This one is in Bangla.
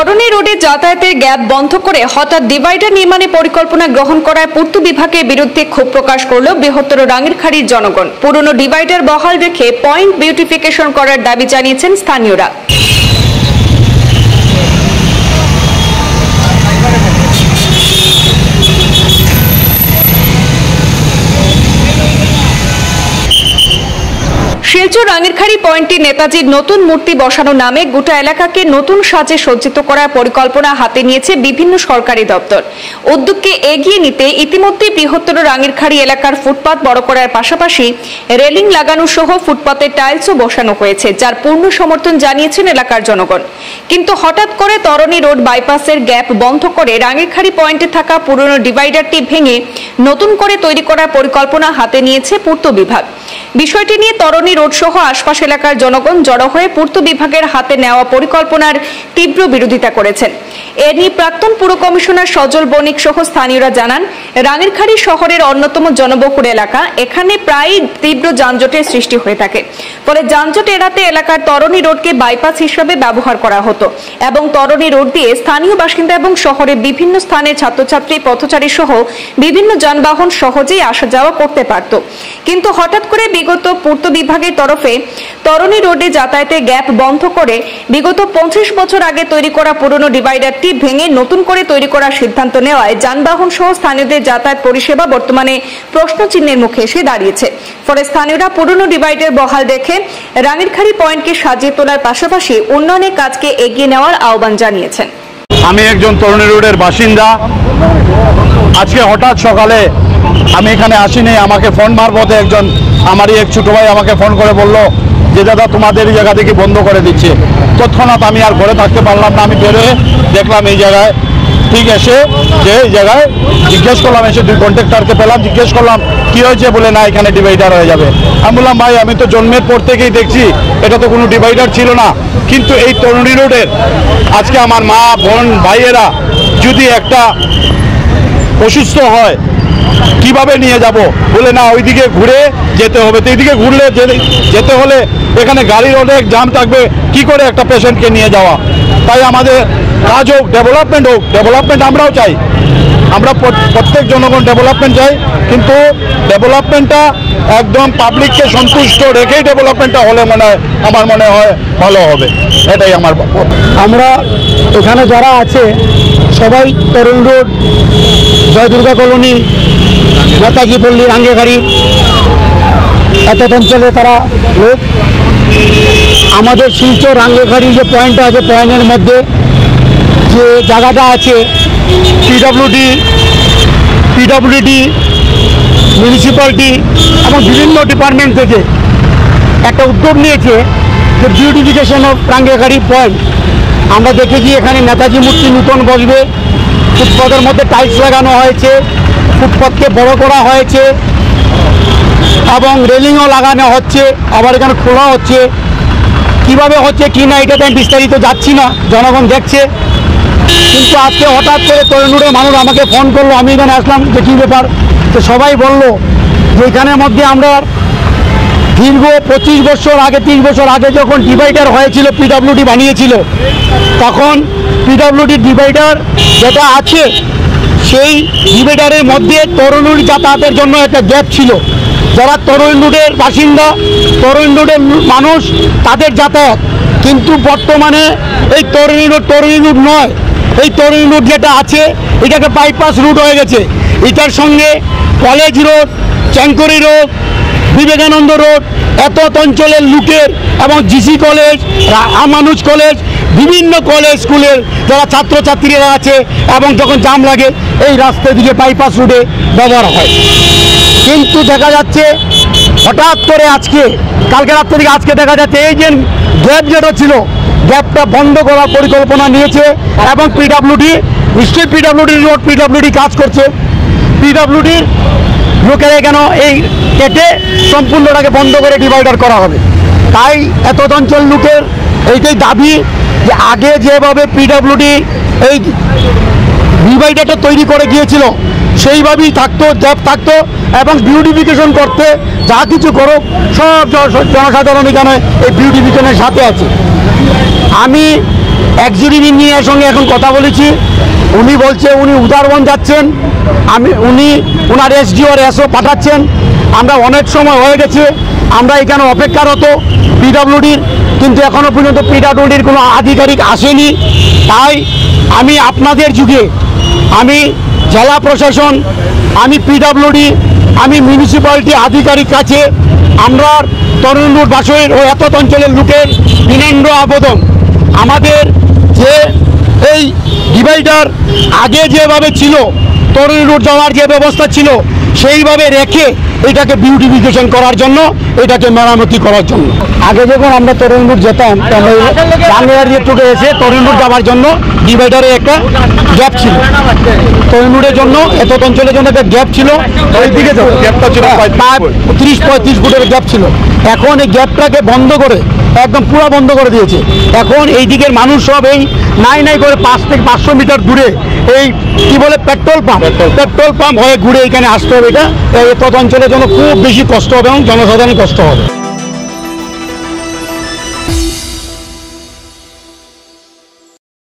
তরুণী রোডে যাতায়াতের গ্যাপ বন্ধ করে হঠাৎ ডিভাইডার নির্মাণে পরিকল্পনা গ্রহণ করায় পূর্ত বিভাগের বিরুদ্ধে ক্ষোভ প্রকাশ করল বৃহত্তর রাঙ্গিরখাড়ির জনগণ। পুরনো ডিভাইডার বহাল রেখে পয়েন্ট বিউটিফিকেশন করার দাবি জানিয়েছেন স্থানীয়রা। শিলচর রাঙ্গিরখাড়ি পয়েন্টে নেতাজির নতুন মূর্তি বসানোর নামে গোটা এলাকাকে নতুন সাজে সজ্জিত করার পরিকল্পনা হাতে নিয়েছে বিভিন্ন সরকারি দপ্তর। উদ্যোগকে এগিয়ে নিতে ইতিমধ্যে বৃহত্তর রাঙ্গিরখাড়ি এলাকার ফুটপাত বড় করার পাশাপাশি রেলিং লাগানো সহ ফুটপাতের টাইলসও বসানো হয়েছে, যার পূর্ণ সমর্থন জানিয়েছেন এলাকার জনগণ। কিন্তু হঠাৎ করে তরুণী রোড বাইপাসের গ্যাপ বন্ধ করে রাঙ্গিরখাড়ি পয়েন্টে থাকা পুরনো ডিভাইডারটি ভেঙে নতুন করে তৈরি করার পরিকল্পনা হাতে নিয়েছে পূর্ত বিভাগ। বিষয়টি নিয়ে তরুণী রোড সহ আশপাশ এলাকার জনগণ জড়ো হয়ে পূর্ত বিভাগের হাতে নেওয়া পরিকল্পনার তীব্র বিরোধিতা করেছেন। এ নিয়ে প্রাক্তন পুর কমিশনার সজল বণিক সহ স্থানীয়রা জানান, রাঙ্গিরখাড়ি শহরের অন্যতম জনবহুল এলাকা, এখানে প্রায় তীব্র যানজটের সৃষ্টি হয়ে থাকে। ফলে যানজট এড়াতে এলাকার তরুণী রোডকে বাইপাস হিসেবে ব্যবহার করা হতো এবং তরুণী রোড দিয়ে স্থানীয় বাসিন্দা এবং শহরের বিভিন্ন স্থানের ছাত্রছাত্রী, পথচারী সহ বিভিন্ন যানবাহন সহজেই আসা যাওয়া করতে পারত। কিন্তু হঠাৎ করে বিগত পূর্ত বিভাগের তরফে তরুণী রোডে যাতায়াতের গ্যাপ বন্ধ করে বিগত 25 বছর আগে তৈরি করা পুরনো ডিভাইডারটি ভেঙে নতুন করে তৈরি করার সিদ্ধান্ত নেওয়ায় যানবাহন সহ স্থানীয়দের যাতায়াত পরিষেবা বর্তমানে প্রশ্নচিহ্নের মুখে এসে দাঁড়িয়েছে। ফলে স্থানীয়রা পুরনো ডিভাইডার বহাল রেখে রাঙ্গিরখাড়ি পয়েন্টকে সাজিয়ে তোলার পাশাপাশি উন্নয়নের কাজকে এগিয়ে নেওয়ার আহ্বান জানিয়েছেন। আমি একজন তরুণী রোডের বাসিন্দা। আজকে হঠাৎ সকালে আমি এখানে আসিনি, আমাকে ফোন মারফতে একজন আমারই এক ছোট ভাই আমাকে ফোন করে বলল যে দাদা তোমাদের এই জায়গা থেকে বন্ধ করে দিচ্ছে। তৎক্ষণাৎ আমি আর ঘরে থাকতে পারলাম না, আমি বেরোয় দেখলাম এই জায়গায় ঠিক এসে যে এই জায়গায় জিজ্ঞেস করলাম, এসে দুই কন্ট্রাক্টরকে পেলাম, জিজ্ঞেস করলাম কি হয়েছে, বলে না এখানে ডিভাইডার হয়ে যাবে। আমি বললাম ভাই আমি তো জন্মের পর থেকেই দেখছি এটা তো কোনো ডিভাইডার ছিল না, কিন্তু এই তরুণী রোডের আজকে আমার মা বোন ভাইয়েরা যদি একটা অসুস্থ হয় কিভাবে নিয়ে যাব, বলে না ওইদিকে ঘুরে যেতে হবে। তো এইদিকে ঘুরলে যেতে হলে এখানে গাড়ির অনেক জাম থাকবে, কি করে একটা পেশেন্টকে নিয়ে যাওয়া। তাই আমাদের কাজ হোক, ডেভেলপমেন্ট আমরাও চাই, আমরা প্রত্যেক জনগণ ডেভেলপমেন্ট চাই, কিন্তু ডেভেলপমেন্টটা একদম পাবলিককে সন্তুষ্ট রেখেই ডেভেলপমেন্টটা হলে আমার মনে হয় ভালো হবে। এটাই আমার। আমরা এখানে যারা আছে সবাই তরুণ রোড, জয় দুর্গা কলোনি, নেতাজি পল্লী, রাঙ্গিরখাড়ি এত অঞ্চলে তারা লোক। আমাদের শিলচর রাঙ্গিরখাড়ি যে পয়েন্টটা আছে, পয়েন্টের মধ্যে যে জায়গাটা আছে পিডব্লিউডি, মিউনিসিপ্যালিটি এবং বিভিন্ন ডিপার্টমেন্ট থেকে একটা উদ্যোগ নিয়েছে যে বিউটিফিকেশন অফ রাঙ্গিরখাড়ি পয়েন্ট। আমরা দেখেছি এখানে নেতাজি মূর্তি নতুন বসবে, ফুটপাতের মধ্যে টাইলস লাগানো হয়েছে, ফুটপাতকে বড় করা হয়েছে এবং রেলিংও লাগানো হচ্ছে, আবার এখানে খোলা হচ্ছে। কিভাবে হচ্ছে কি না এটাতে আমি বিস্তারিত যাচ্ছি না, জনগণ দেখছে। কিন্তু আজকে হঠাৎ করে তরুণীদের মানুষ আমাকে ফোন করলো, আমি এখানে আসলাম যে কী ব্যাপার। তো সবাই বললো যে এখানের মধ্যে আমরা দীর্ঘ 25 বছর আগে, 30 বছর আগে যখন ডিভাইডার হয়েছিল, পিডব্লিউডি বানিয়েছিল, তখন পিডব্লিউডি ডিভাইডার যেটা আছে সেই ডিভাইডারের মধ্যে তরুণী যাতায়াতের জন্য একটা গ্যাপ ছিল। যারা তরুণ রোডের বাসিন্দা, তরুণ রোডের মানুষ, তাদের যাতায়াত। কিন্তু বর্তমানে এই তরুণী রোড নয়, এই তরুণ রোড যেটা আছে এটাকে বাইপাস রুট হয়ে গেছে। এটার সঙ্গে college road, Changkori road, Vivekananda road, এত অঞ্চলের লুটের এবং জিসি কলেজ, আমানুজ কলেজ, বিভিন্ন কলেজ স্কুলের যারা ছাত্রছাত্রীরা আছে এবং যখন জাম লাগে এই রাস্তার দিকে বাইপাস রুটে ব্যবহার হয়। কিন্তু দেখা যাচ্ছে হঠাৎ করে কালকে রাত্রে থেকে আজকে দেখা যাচ্ছে এই যে গ্যাপ যেটা ছিল, গ্যাপটা বন্ধ করার পরিকল্পনা নিয়েছে এবং পিডব্লিউডি, নিশ্চয়ই পিডব্লিউডি কাজ করছে। পিডব্লিউডির লোকেরা কেন এই কেটে সম্পূর্ণটাকে বন্ধ করে ডিভাইডার করা হবে। তাই এত অঞ্চল লোকের এইটাই দাবি যে আগে যেভাবে পিডব্লিউডি এই ডিভাইডারটা তৈরি করে গিয়েছিল সেইভাবেই থাকতো, গ্যাপ থাকতো এবং বিউটিফিকেশন করতে যা কিছু করো সব জনসাধারণ এখানে এই বিউটিফিকেশনের সাথে আছে। আমি এক্সিকিউটিভ ইঞ্জিনিয়ারের সঙ্গে এখন কথা বলেছি, উনি বলছে উনি উদারবন যাচ্ছেন, উনি ওনার এসডিও আর এসও পাঠাচ্ছেন। আমরা অনেক সময় হয়ে গেছে, আমরা এখানে অপেক্ষারত পিডব্লিউডির, কিন্তু এখনও পর্যন্ত পিডব্লিউডির কোনো আধিকারিক আসেনি। তাই আমি আপনাদের যুগে আমি জেলা প্রশাসন, আমি পিডব্লিউডি, আমি মিউনিসিপ্যালিটি আধিকারিক কাছে আমরা তরুণুর বাসের ও এত অঞ্চলের লোকের বিনম্র আবেদন, আমাদের যে এই ডিভাইডার আগে যেভাবে ছিল, তরুণুর যাওয়ার যে ব্যবস্থা ছিল সেইভাবে রেখে এটাকে বিউটিফিকেশন করার জন্য, এটাকে মেরামতি করার জন্য। আগে যখন আমরা তরুণুর যেতাম, বাংলার যে টুটে এসে তরুণুর যাওয়ার জন্য ডিভাইডারে একটা গ্যাপ ছিল, তরুণুরের জন্য এত অঞ্চলের জন্য একটা গ্যাপ ছিল, ওই দিকে গ্যাপটা ছিল 30-35 ফুটের গ্যাপ ছিল। এখন এই গ্যাপটাকে বন্ধ করে একদম পুরো বন্ধ করে দিয়েছে। এখন এই দিকের মানুষ সব এই নাই করে 5 থেকে 500 মিটার দূরে এই কি বলে পেট্রোল পাম্প হয়ে ঘুরে এখানে আসতে হবে। এটা এত অঞ্চলের জন্য খুব বেশি কষ্ট হবে এবং জনসাধারণ কষ্ট হবে।